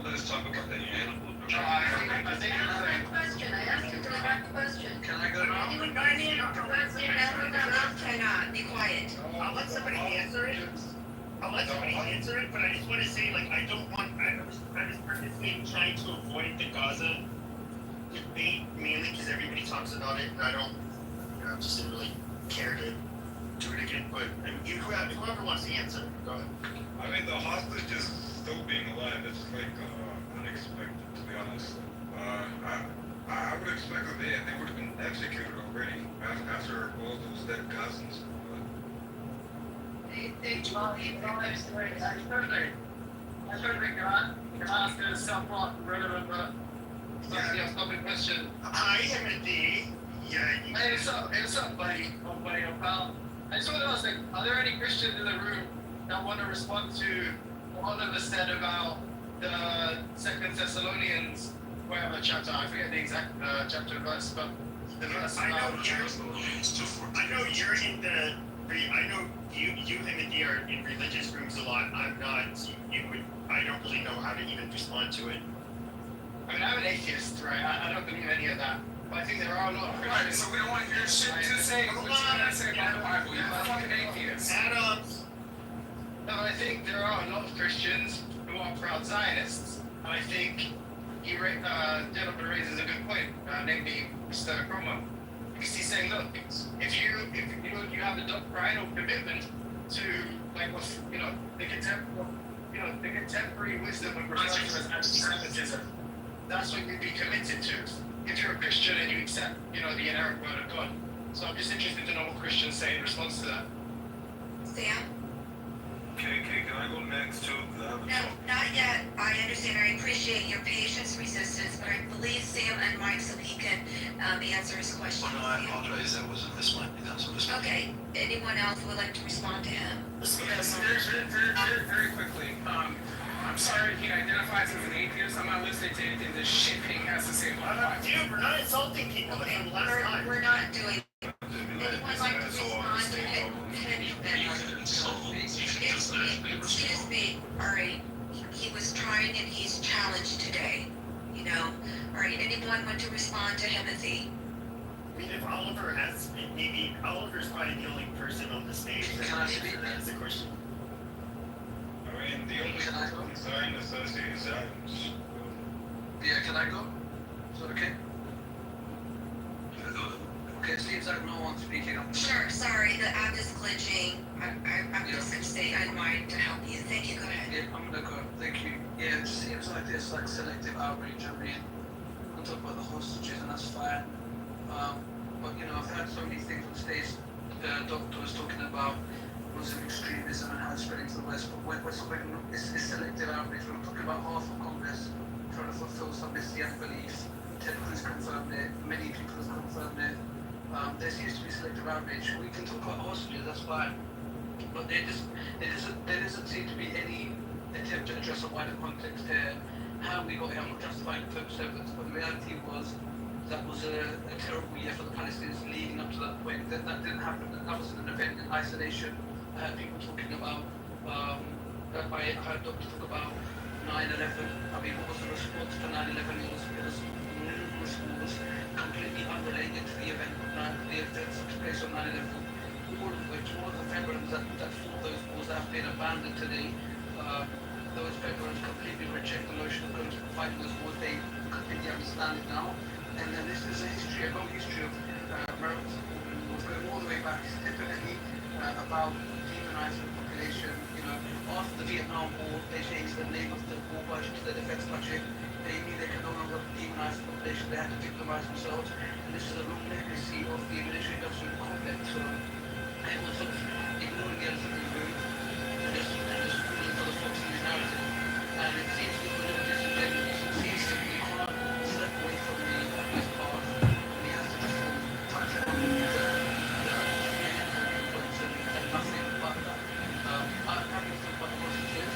Let's talk about the animal. I asked that question. I asked a direct question. Can I go now? Anyone got any directly Cannot. Be quiet. I'll let somebody answer it. But I just want to say, like, I was purposely trying to avoid the Gaza debate, mainly because everybody talks about it, and I just didn't really care to do it again. But I mean, whoever wants to answer, go ahead. I mean, the hostages still being alive is like unexpected, to be honest. I would expect that they would have been executed already after all those dead cousins. I certainly cannot ask a somewhat relevant but topic question. Hi, Timothy. Yeah. Hey, what's up, buddy? Oh, buddy, oh, pal. I just want to ask, like, are there any Christians in the room that want to respond to what Oliver said about the Second Thessalonians, whatever chapter? I forget the exact chapter and verse, but the verse. I know you're in the. I know you and D are in religious rooms a lot. I'm not. I don't really know how to even respond to it. I mean, I'm an atheist, right? I don't believe any of that. But I think there are a lot of Christians. Right, so we don't want your shit to say what you gotta say about the Bible. You're a fucking atheist. Adams. No, I think there are a lot of Christians who are proud Zionists. And I think gentleman raises a good point, namely Mr. Cromwell. Because he's saying, look, if you have a doctrinal commitment to, like, what's, the contemporary wisdom of referred to as anti-Semitism, that's what you'd be committed to if you're a Christian and you accept, the inerrant word of God. So I'm just interested to know what Christians say in response to that. Sam? Okay, can I go next too? No, not yet. I understand. I appreciate your patience, resistance, but I believe Sam and Mike so he can answer his question. Oh, no, I apologize. That was a mismind. Okay. Anyone else would like to respond to him? Yes, very quickly. I'm sorry he identifies as an atheist. I'm not listening to anything this shitpig has to say about the Bible. Dude, we're not insulting people. Okay, That's the last time. we're not doing. Anyone like to respond to him? Excuse me. All right. He was trying and he's challenged today. All right. Anyone want to respond to Timothy? I mean, if Oliver has, maybe Oliver's probably the only person on the stage that can answer the question. I mean, the only Zionist is Zionist. Yeah, can I go? Is that okay? Okay, it seems like no one's speaking. Sure. Sorry, the app is glitching. I'm just gonna say I'm wanting to help you. Thank you. Go ahead. Yeah, I'm gonna go. Thank you. Yeah, it just seems like there's like selective outrage. I mean, I'm talking about the hostages, and that's fine. But I've heard so many things on stage. The doctor was talking about Muslim extremism and how it's spreading to the West. But we're talking, it's selective outrage. We're talking about half of Congress trying to fulfill some Messianic beliefs. Ted Cruz confirmed it. Many people have confirmed it. There seems to be selective outrage. We can talk about hostages, that's fine. But there doesn't seem to be any attempt to address a wider context here. How we got here, I'm not justifying the focus efforts, but the reality was that was a terrible year for the Palestinians leading up to that point. That didn't happen. That wasn't an event in isolation. I heard people talking about, I heard doctors talk about 9/11. I mean, what was the response to 9/11? It was completely related to the event, that took place on 9/11, all of the veterans that fought those wars have been abandoned today. Those veterans completely reject the notion of going to fight those wars. They completely understand it now. And then this is a long history of American wars going all the way back, typically about demonizing the population. After the Vietnam War, they changed the name of the war budget to the defense budget. They knew they could no longer demonize the population, they had to victimize themselves. And this is a long legacy of the military-industrial complex. So everyone sort of ignoring the elephant in the room and just falling for the Fox News narrative. And it seems to be a little disingenuous. It seems to be you can't step away from the obvious path. And he has to just touch on the influence and nothing but that. I'm happy to talk about hostages.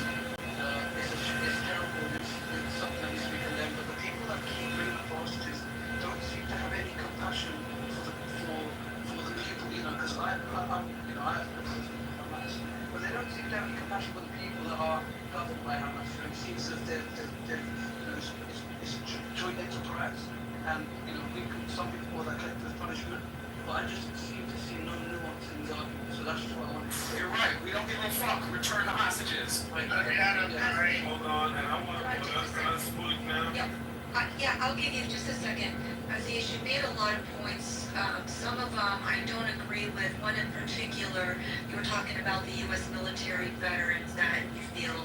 It's terrible. It's something that needs to be condemned. But the people that keep bringing up hostages don't seem to have any compassion for the people. Because I'm Hamas, but they don't seem to have any compassion for the people that are governed by Hamas. It seems as if it's a joint enterprise, and some people call that collective punishment. But I just seem to see no nuance in the argument, so that's just what I want to say. You're right. We don't give a fuck. Return the hostages. Hold on, and I want to speak now. Yeah, I'll give you just a second. Aziz, you made a lot of points. Some of them I don't agree with. One in particular, you were talking about the U.S. military veterans that you feel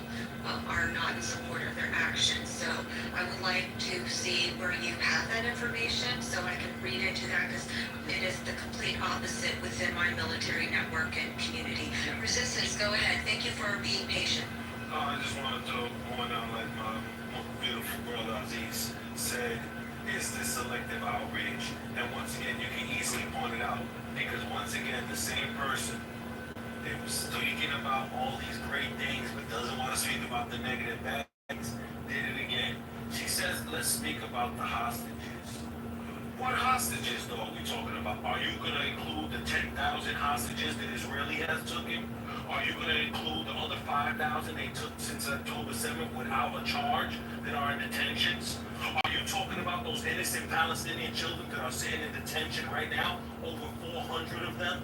are not in support of their actions. So I would like to see where you have that information so I can read into that, because it is the complete opposite within my military network and community. Resistance, go ahead. Thank you for being patient. I just wanted to point out, like my beautiful brother Aziz said, is this selective outrage? And once again, you can easily point it out, because once again, the same person that was speaking about all these great things but doesn't want to speak about the negative bad things did it again. She says, let's speak about the hostages. What hostages, though, are we talking about? Are you going to include the 10,000 hostages that Israeli has taken? Are you going to include the other 5,000 they took since October 7th without a charge that are in detentions? Are you talking about those innocent Palestinian children that are sitting in detention right now? Over 400 of them?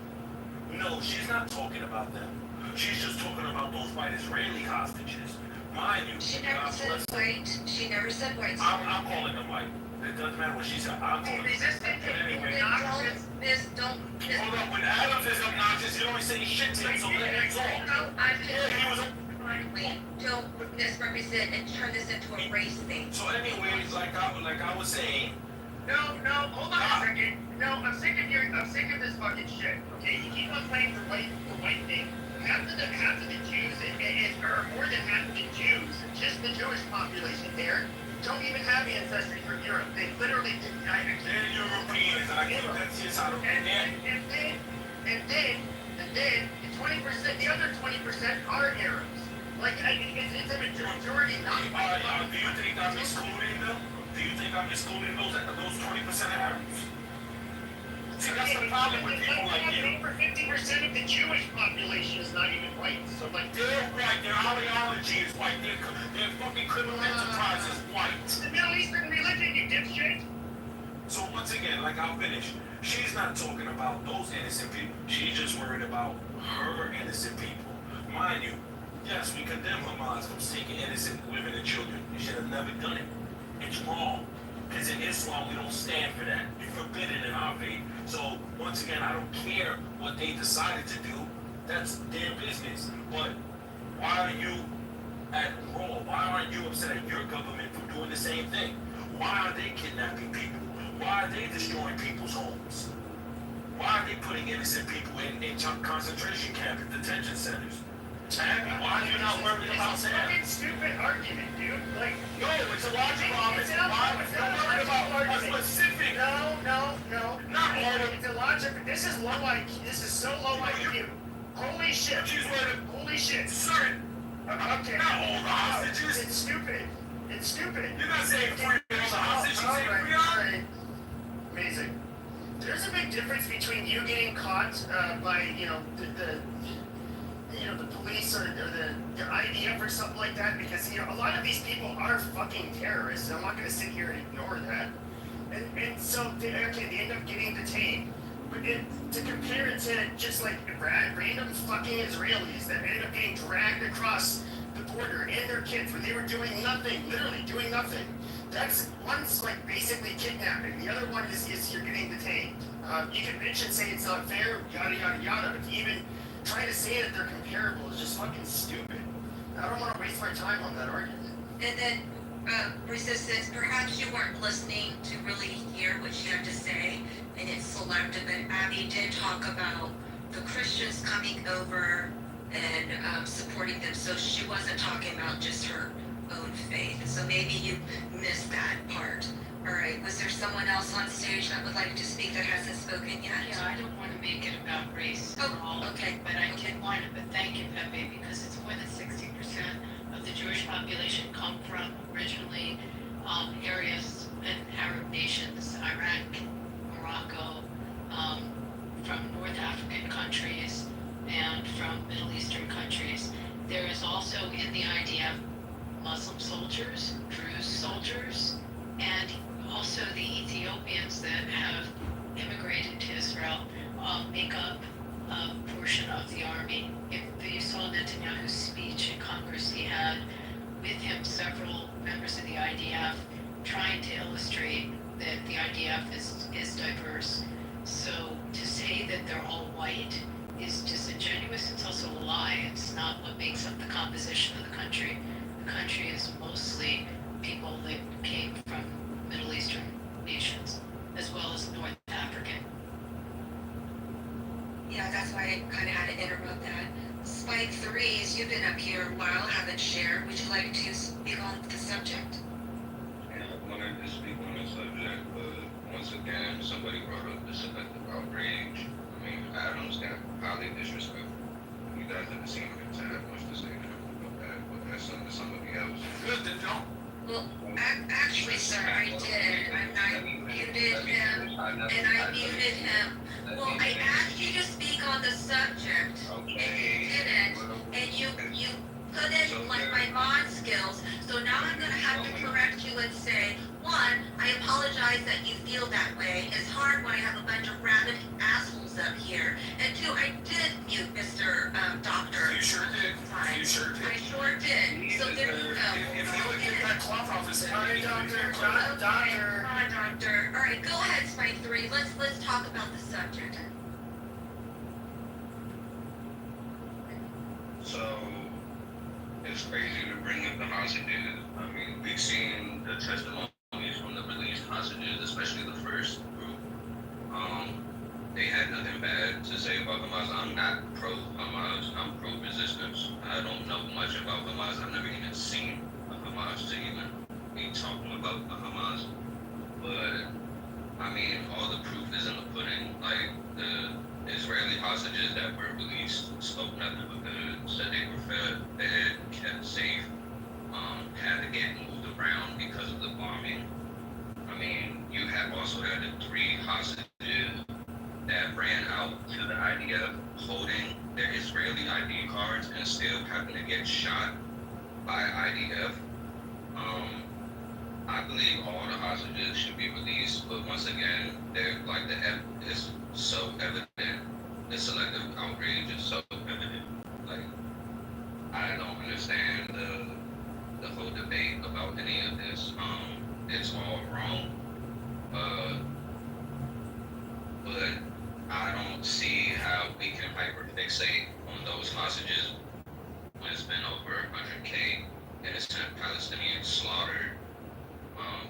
No, she's not talking about them. She's just talking about those white Israeli hostages. Mind you, She never said white. She never said white. I'm calling them white. It doesn't matter what she said. I'm calling them. Anyway, hold up. When Adams is obnoxious, you always say shit to him, so let him talk. Don't misrepresent and turn this into a race thing. So anyways, like I was saying. No, hold on a second. No, I'm sick of this fucking shit. Okay, you keep on playing the white thing. Half of the Jews, or more than half of the Jews, just the Jewish population there, don't even have ancestry from Europe. They literally didn't. They're Europeans. I get that's just how to and then the 20%, the other 20% are Arabs. Like it's a majority not. Do you think I'm excluding them? Do you think I'm excluding those 20% of Arabs? See, that's the problem with people like you. For 50% of the Jewish population is not even white. So like they're white. Their ideology is white. Their fucking criminal enterprise is white. The Middle Eastern religion, you dipshit. So once again, like I'll finish. She's not talking about those innocent people. She's just worried about her innocent people. Mind you, yes, we condemn Hamas from taking innocent women and children. They should have never done it. It's wrong. Because in Islam, we don't stand for that. We forbid it in our faith. So, once again, I don't care what they decided to do. That's their business. But why are you at war? Why aren't you upset at your government for doing the same thing? Why are they kidnapping people? Why are they destroying people's homes? Why are they putting innocent people in concentration camps and detention centers? Why are you not worried about that? It's a stupid argument, dude. Like, no, it's a logical argument. Why are you worried about a specific? No. Not all of It's a logical. This is low IQ. This is so low IQ. Holy shit. Holy shit. Certain. Okay. Not all the hostages. It's stupid. You're not saying free all the hostages. You're saying free all. Amazing. There's a big difference between you getting caught by, the police or the IDF or something like that, because a lot of these people are fucking terrorists. I'm not going to sit here and ignore that. And so they end up getting detained. But to compare it to just like random fucking Israelis that ended up getting dragged across the border and their kids when they were doing nothing, literally doing nothing. That's one's like basically kidnapping. The other one is you're getting detained. You can bitch and say it's not fair, yada yada yada. But to even try to say that they're comparable is just fucking stupid. I don't want to waste my time on that argument. And then, Resistance, perhaps you weren't listening to really hear what she had to say, and it's selective, and Abby did talk about the Christians coming over and supporting them, so she wasn't talking about just her own faith. So maybe you missed that part. All right, was there someone else on stage that would like to speak that hasn't spoken yet? Yeah, I don't want to make it about race at all. Okay. But I did want to, but thank you, Pepe, because it's more than 60% of the Jewish population come from originally areas and Arab nations, Iraq, Morocco, from North African countries, and from Middle Eastern countries. There is also in the IDF Muslim soldiers, Druze soldiers, and also the Ethiopians that have immigrated to Israel make up a portion of the army. If you saw Netanyahu's speech in Congress, he had with him several members of the IDF trying to illustrate that the IDF is diverse. So to say that they're all white is disingenuous. It's also a lie. It's not what makes up the composition of the country. The country is mostly people that came from Middle Eastern nations, as well as North African. Yeah, that's why I kind of had to interrupt that. Spike Threes, you've been up here a while, haven't shared. Would you like to speak on the subject? Yeah, I wanted to speak on the subject, but once again, somebody brought up the selective outrage. I mean, I don't understand, highly disrespectful. You guys didn't seem like to have much to say about that, but that's something somebody else. Good, then don't. Well, actually, sir, I did. I muted him, and I muted him. Well, I asked you to speak on the subject, and you didn't, and you couldn't like my mod skills, so now I'm gonna have to correct you and say, one, I apologize that you feel that way. It's hard when I have a bunch of rabid assholes up here. And two, I did mute Mr. Doctor. You sure did. You sure did. I sure did. So there you go. If you would get that cloth off his head. Hi, doctor. Hi, Doctor. All right, go ahead, Spike 3. Let's talk about the subject. So, it's crazy to bring up the hostages. I mean, we've seen the testimonies from the released hostages, especially the first group. They had nothing bad to say about Hamas. I'm not pro-Hamas. I'm pro-resistance. I don't know much about Hamas. I've never even seen a Hamas to even be talking about a Hamas. But, I mean, all the proof is in the pudding. Like, the Israeli hostages that were released spoke nothing but good, said they were fed, kept safe, had to get moved around because of the bombing. I mean, you have also had the 3 hostages that ran out to the IDF holding their Israeli ID cards and still having to get shot by IDF. I believe all the hostages should be released, but once again, they're like it's so evident. The selective outrage is so evident. Like, I don't understand the whole debate about any of this. It's all wrong. But I don't see how we can hyperfixate on those hostages when it's been over 100K innocent Palestinians slaughtered.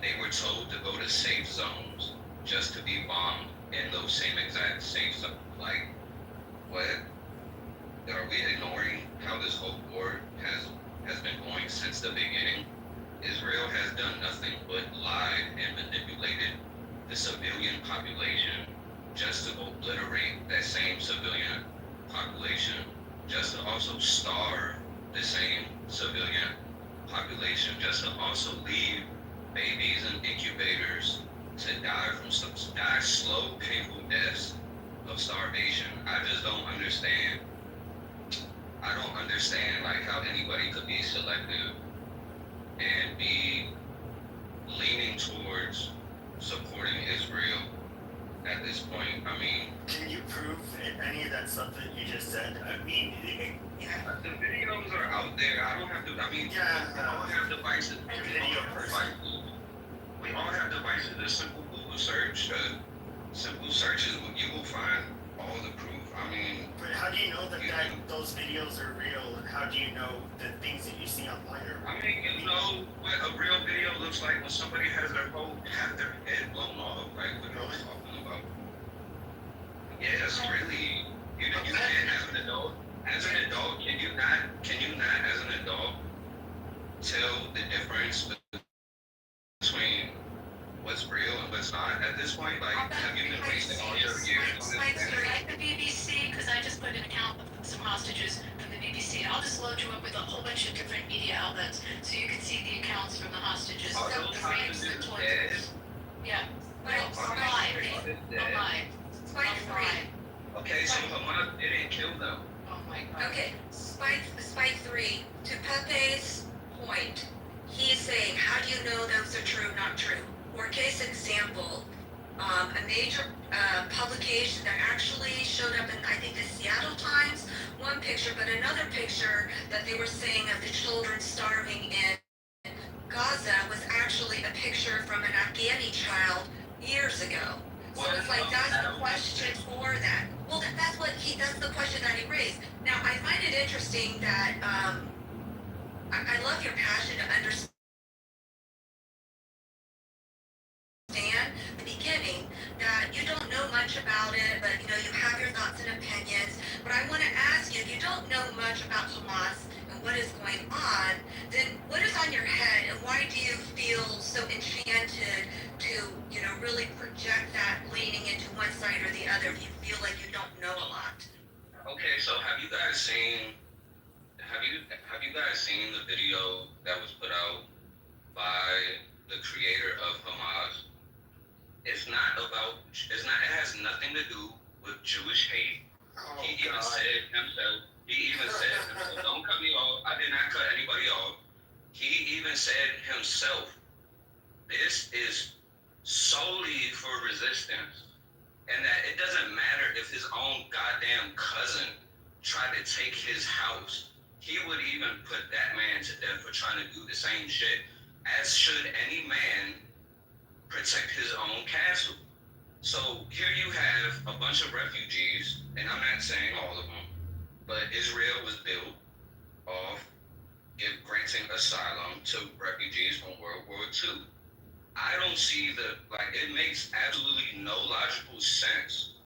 They were told to go to safe zones just to be bombed in those same exact safe zones. Like, what? Are we ignoring how this whole war has been going since the beginning? Israel has done nothing but lied and manipulated the civilian population just to obliterate that same civilian population, just to also starve the same civilian population, just to also leave babies in incubators to die slow, painful deaths of starvation. I just don't understand. I don't understand like how anybody could be selective and be leaning towards supporting Israel at this point. I mean, Can you prove any of that stuff that you just said? I mean, the videos are out there. I don't have to. I mean, Yeah. we all have devices. Video person. We all have devices. A simple Google search, simple searches, you will find all the proof. I mean, but how do you know that those videos are real, and how do you know the things that you see online are real? I mean, you know what a real video looks like when somebody has their head blown off, like what I was talking about. Yes, really. You can't as an adult. As an adult, can you not as an adult tell the difference between what's real and what's not at this point? Like, have you been wasting all your years on this? Like the BBC, because I just put an account of some hostages from the BBC. I'll just load you up with a whole bunch of different media outlets so you can see the accounts from the hostages. Are the those rapes, the hostages tortures. Yeah. Well, alive. Alive. Spike three. Okay, so Hamas didn't kill them. Oh my god. Okay, Spike 3, to Pepe's point, he's saying, how do you know those are true, not true? Or case example, a major publication that actually showed up in, I think, the Seattle Times, one picture, but another picture that they were saying of the children starving in Gaza was actually a picture from an Afghani child years ago. So it's like, that's the question for that. Well, that's the question that he raised. Now, I find it interesting that, I love your passion to understand the beginning, that you don't know much about it, but, you have your thoughts and opinions. But I want to ask you, if you don't know much about Hamas and what is going on, then what is on your head, and why do you feel so enchanted to, really project that leaning into one side or the other if you feel like you don't know a lot? Okay, so have you guys seen the video that was put out by the creator of Hamas? It has nothing to do with Jewish hate. Oh, He even said himself, don't cut me off, I did not cut anybody off. He even said himself, this is solely for resistance. And that it doesn't matter if his own goddamn cousin tried to take his house. He would even put that man to death for trying to do the same shit, as should any man protect his own castle. So here you have a bunch of refugees, and I'm not saying all of them, but Israel was built off granting asylum to refugees from World War II. I don't see it makes absolutely no logical sense